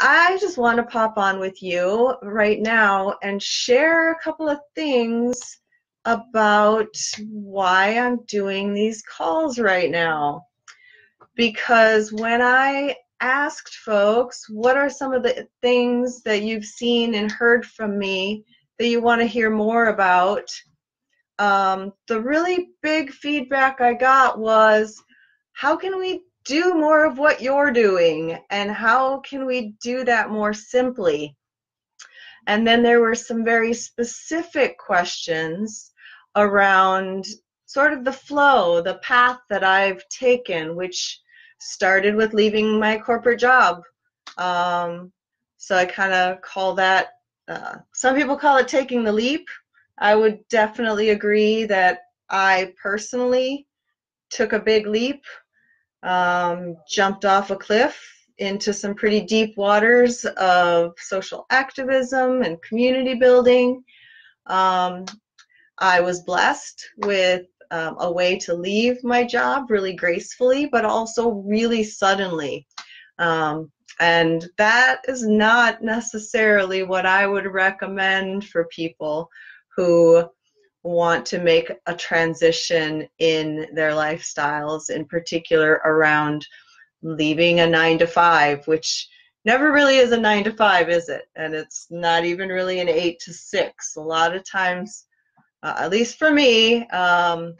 I just want to pop on with you right now and share a couple of things about why I'm doing these calls right now. Because when I asked folks, what are some of the things that you've seen and heard from me that you want to hear more about, the really big feedback I got was, how can we do more of what you're doing, and how can we do that more simply? And then there were some very specific questions around sort of the flow, the path that I've taken, which started with leaving my corporate job. So I kind of call that, some people call it taking the leap. I would definitely agree that I personally took a big leap, jumped off a cliff into some pretty deep waters of social activism and community building. I was blessed with a way to leave my job really gracefully, but also really suddenly. And that is not necessarily what I would recommend for people who want to make a transition in their lifestyles, in particular around leaving a 9-to-5, which never really is a 9-to-5, is it? And it's not even really an 8-to-6. A lot of times, at least for me, the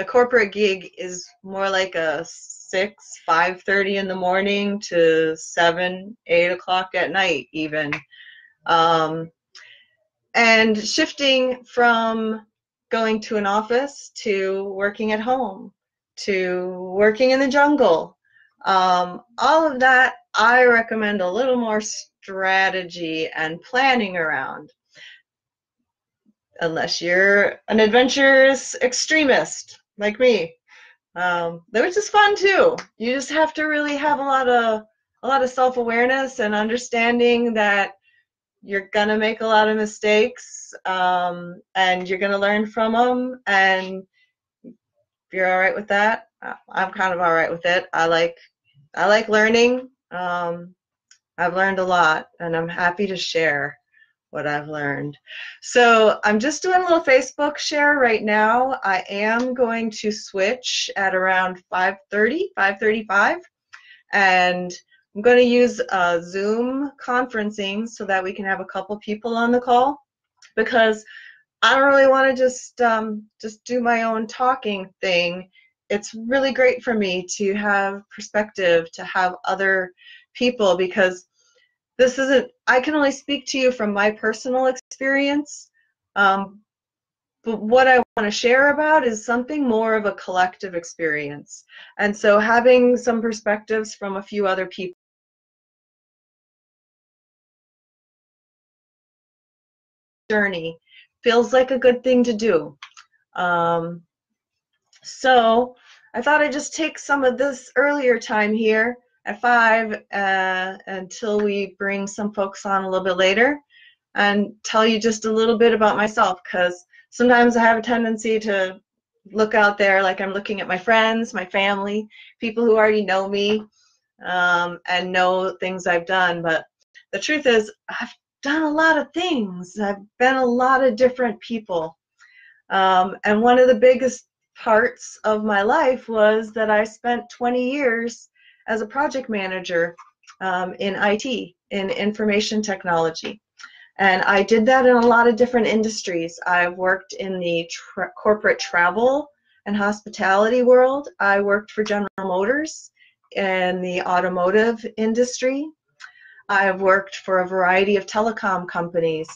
corporate gig is more like a 5:30 in the morning to 7, 8 o'clock at night even. And shifting from going to an office to working at home to working in the jungle, all of that I recommend a little more strategy and planning around, unless you're an adventurous extremist like me, which is fun too. You just have to really have a lot of self-awareness and understanding that you're gonna make a lot of mistakes, and you're gonna learn from them. And if you're all right with that, I'm kind of all right with it. I like learning. I've learned a lot, and I'm happy to share what I've learned. So I'm just doing a little Facebook share right now. I am going to switch at around 5:30, 5:35, and I'm going to use Zoom conferencing so that we can have a couple people on the call, because I don't really want to just do my own talking thing. It's really great for me to have perspective, to have other people, because this isn't, I can only speak to you from my personal experience, but what I want to share about is something more of a collective experience. And so having some perspectives from a few other people journey feels like a good thing to do. So I thought I'd just take some of this earlier time here at 5 until we bring some folks on a little bit later, and tell you just a little bit about myself, because sometimes I have a tendency to look out there like I'm looking at my friends, my family, people who already know me, and know things I've done. But the truth is, I've done a lot of things. I've been a lot of different people. And one of the biggest parts of my life was that I spent 20 years as a project manager in IT, in information technology. And I did that in a lot of different industries. I've worked in the corporate travel and hospitality world. I worked for General Motors in the automotive industry. I've worked for a variety of telecom companies.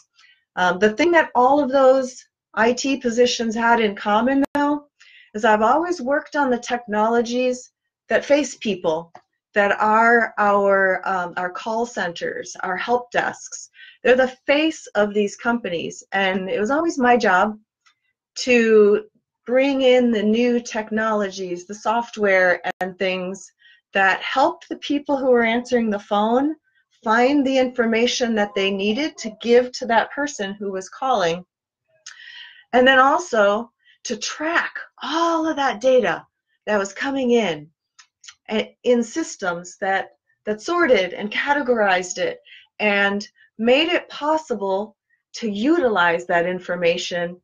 The thing that all of those IT positions had in common, though, is I've always worked on the technologies that face people, that are our call centers, our help desks. They're the face of these companies, and it was always my job to bring in the new technologies, the software and things that helped the people who were answering the phone find the information that they needed to give to that person who was calling, and then also to track all of that data that was coming in systems that that sorted and categorized it and made it possible to utilize that information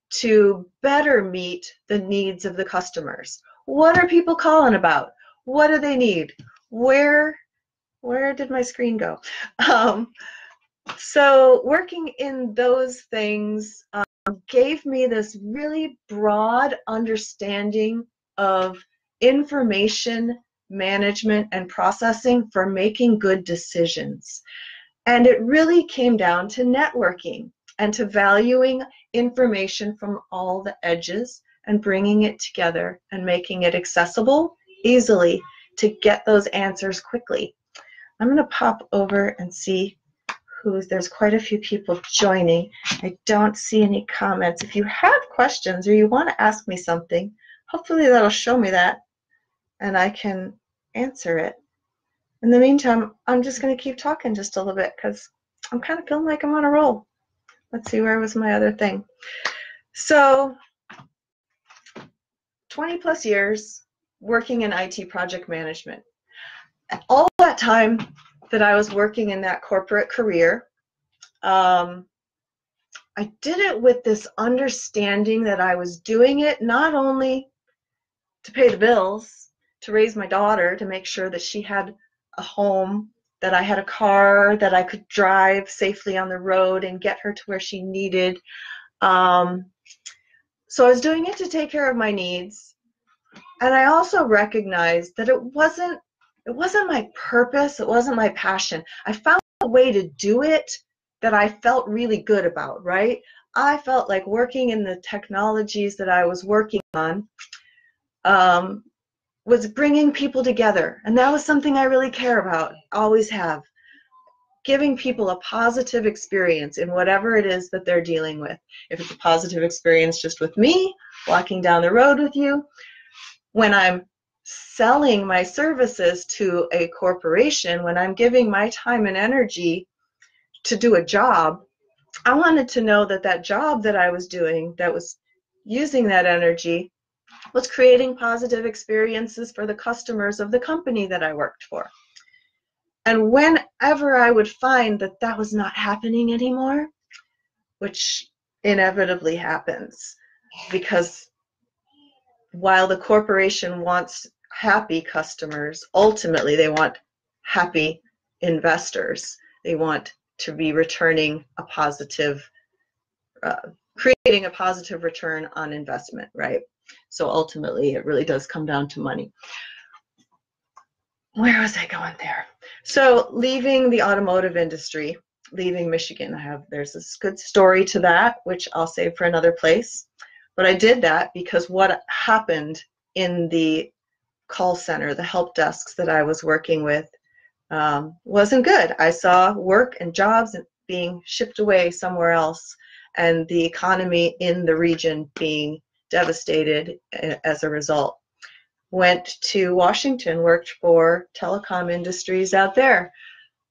to better meet the needs of the customers. What are people calling about? What do they need? Where did my screen go? So working in those things gave me this really broad understanding of information management and processing for making good decisions. And it really came down to networking and to valuing information from all the edges and bringing it together and making it accessible easily to get those answers quickly. I'm going to pop over and see there's quite a few people joining. I don't see any comments. If you have questions or you want to ask me something, hopefully that'll show me that and I can answer it. In the meantime, I'm just going to keep talking just a little bit because I'm kind of feeling like I'm on a roll. Let's see, where was my other thing? So 20 plus years working in IT project management. All that time that I was working in that corporate career, I did it with this understanding that I was doing it not only to pay the bills, to raise my daughter, to make sure that she had a home, that I had a car, that I could drive safely on the road and get her to where she needed. So I was doing it to take care of my needs. And I also recognized that it wasn't my purpose, it wasn't my passion. I found a way to do it that I felt really good about, right? I felt like working in the technologies that I was working on was bringing people together. And that was something I really care about, always have. Giving people a positive experience in whatever it is that they're dealing with. If it's a positive experience just with me, walking down the road with you, when I'm selling my services to a corporation, when I'm giving my time and energy to do a job, I wanted to know that that job that I was doing, that was using that energy, was creating positive experiences for the customers of the company that I worked for. And whenever I would find that that was not happening anymore, which inevitably happens, because while the corporation wants happy customers, ultimately they want happy investors. They want to be returning a positive, creating a positive return on investment, right? So ultimately it really does come down to money. Where was I going there? So leaving the automotive industry, leaving Michigan, there's this good story to that, which I'll save for another place. But I did that because what happened in the call center, the help desks that I was working with, wasn't good. I saw work and jobs being shipped away somewhere else, and the economy in the region being devastated as a result. Went to Washington, worked for telecom industries out there.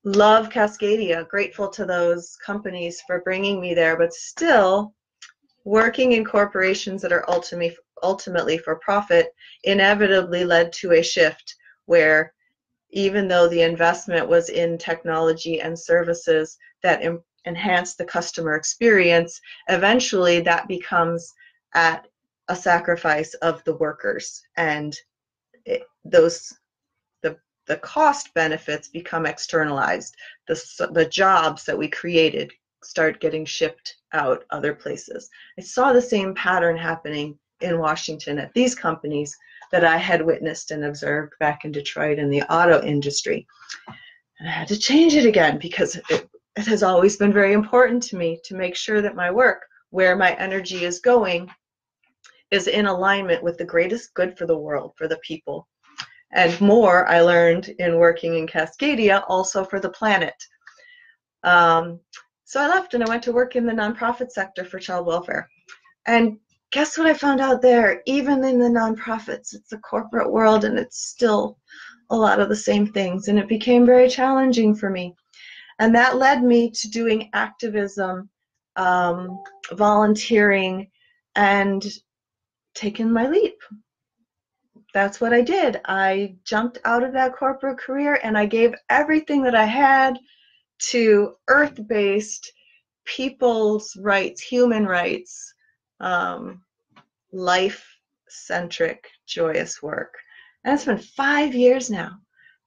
Love Cascadia, grateful to those companies for bringing me there, but still working in corporations that are ultimately for profit inevitably led to a shift where even though the investment was in technology and services that enhance the customer experience, eventually that becomes at a sacrifice of the workers, and the cost benefits become externalized. The jobs that we created start getting shipped out other places. I saw the same pattern happening in Washington at these companies that I had witnessed and observed back in Detroit in the auto industry. And I had to change it again because it has always been very important to me to make sure that my work, where my energy is going, is in alignment with the greatest good for the world, for the people. And more I learned in working in Cascadia, also for the planet. So I left and I went to work in the nonprofit sector for child welfare. And guess what I found out there? Even in the nonprofits, it's a corporate world and it's still a lot of the same things. And it became very challenging for me. And that led me to doing activism, volunteering, and taking my leap. that's what I did. I jumped out of that corporate career and I gave everything that I had to earth-based people's rights, human rights, life-centric, joyous work. And it's been 5 years now.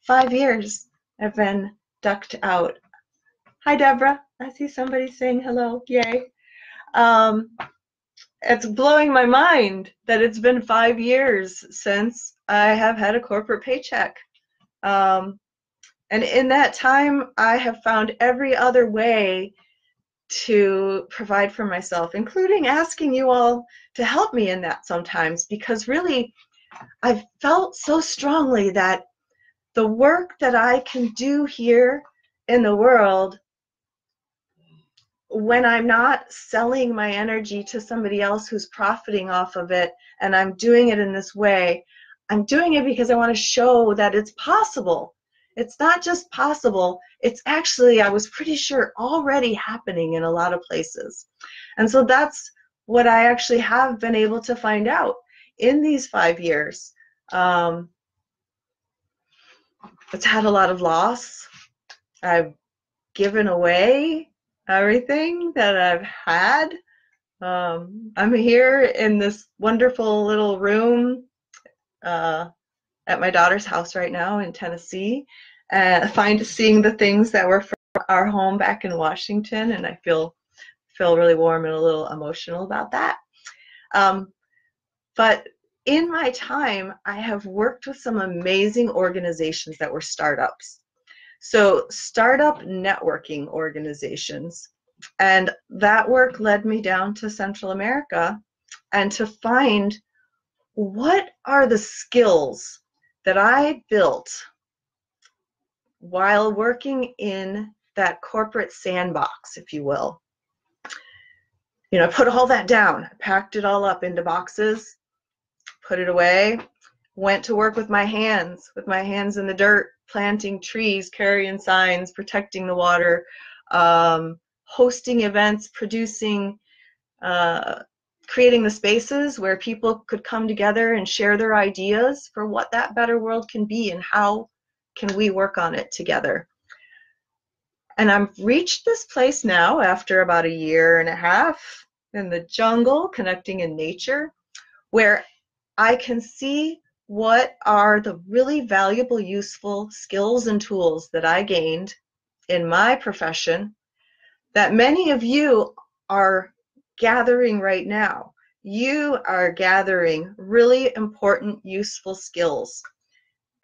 5 years I've been ducked out. Hi, Deborah. I see somebody saying hello. Yay. It's blowing my mind that it's been 5 years since I have had a corporate paycheck. And in that time, I have found every other way to provide for myself, including asking you all to help me in that sometimes, because really, I've felt so strongly that the work that I can do here in the world, when I'm not selling my energy to somebody else who's profiting off of it, and I'm doing it in this way, I'm doing it because I want to show that it's possible. It's not just possible, it's actually, I was pretty sure, already happening in a lot of places. And so that's what I actually have been able to find out in these 5 years. It's had a lot of loss. I've given away everything that I've had. I'm here in this wonderful little room at my daughter's house right now in Tennessee, seeing the things that were from our home back in Washington, and I feel really warm and a little emotional about that. But in my time, I have worked with some amazing organizations that were startups. So startup networking organizations. And that work led me down to Central America and to find what are the skills that I built while working in that corporate sandbox, if you will. You know, I put all that down, packed it all up into boxes, put it away, went to work with my hands in the dirt, planting trees, carrying signs, protecting the water, hosting events, producing, creating the spaces where people could come together and share their ideas for what that better world can be and how can we work on it together. And I've reached this place now after about 1.5 years in the jungle, connecting in nature, where I can see what are the really valuable, useful skills and tools that I gained in my profession that many of you are gathering right now. You are gathering really important, useful skills.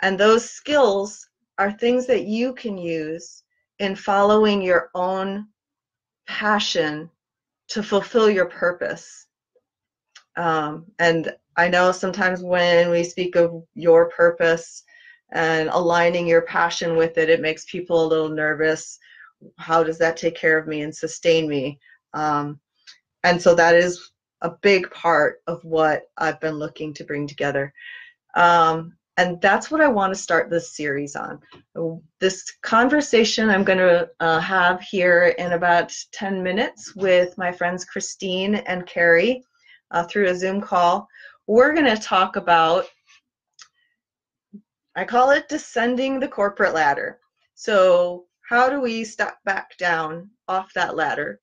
And those skills are things that you can use in following your own passion to fulfill your purpose. And I know sometimes when we speak of your purpose and aligning your passion with it, it makes people a little nervous. How does that take care of me and sustain me? And so that is a big part of what I've been looking to bring together. And that's what I want to start this series on. This conversation I'm going to have here in about 10 minutes with my friends Christine and Carrie through a Zoom call. We're going to talk about, I call it descending the corporate ladder. So how do we step back down off that ladder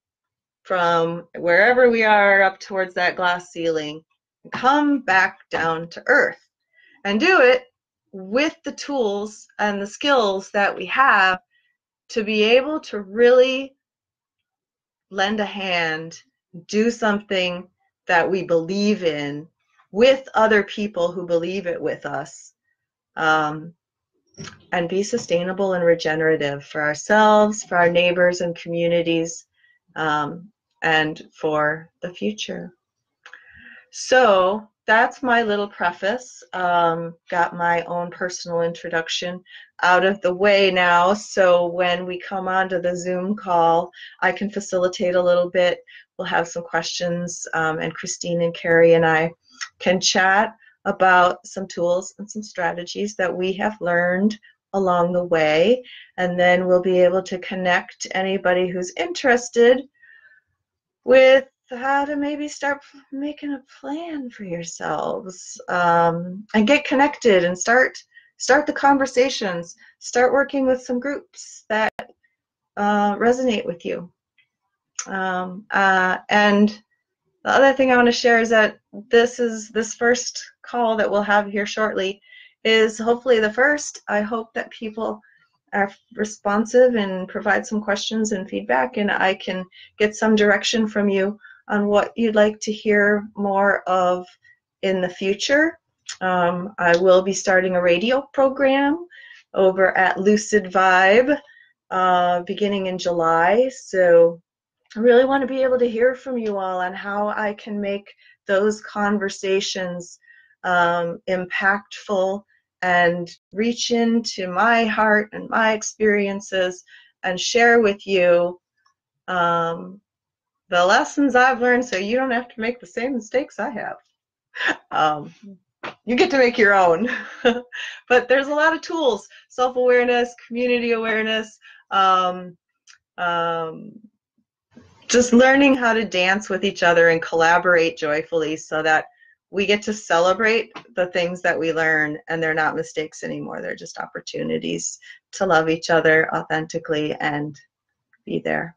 from wherever we are up towards that glass ceiling and come back down to earth and do it with the tools and the skills that we have to be able to really lend a hand, do something that we believe in with other people who believe it with us, and be sustainable and regenerative for ourselves, for our neighbors and communities, and for the future. So that's my little preface. Got my own personal introduction out of the way now, so when we come onto the Zoom call, I can facilitate a little bit. We'll have some questions, and Christine and Carrie and I can chat about some tools and some strategies that we have learned along the way, and then we'll be able to connect anybody who's interested with how to maybe start making a plan for yourselves, and get connected and start the conversations. Start working with some groups that resonate with you. And the other thing I want to share is that this first call that we'll have here shortly is hopefully the first. I hope that people are responsive and provide some questions and feedback, and I can get some direction from you on what you'd like to hear more of in the future. I will be starting a radio program over at Lucid Vibe beginning in July, so I really want to be able to hear from you all on how I can make those conversations impactful and reach into my heart and my experiences and share with you the lessons I've learned, so you don't have to make the same mistakes I have. You get to make your own. But there's a lot of tools: self-awareness, community awareness, just learning how to dance with each other and collaborate joyfully so that we get to celebrate the things that we learn, and they're not mistakes anymore. They're just opportunities to love each other authentically and be there.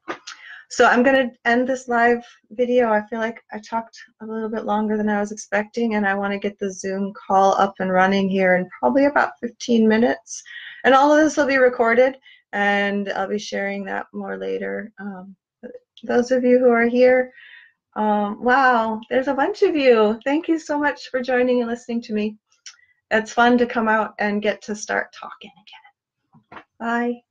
So I'm going to end this live video. I feel like I talked a little bit longer than I was expecting, and I want to get the Zoom call up and running here in probably about 15 minutes. And all of this will be recorded, and I'll be sharing that more later. Those of you who are here, wow, there's a bunch of you. Thank you so much for joining and listening to me. It's fun to come out and get to start talking again. Bye.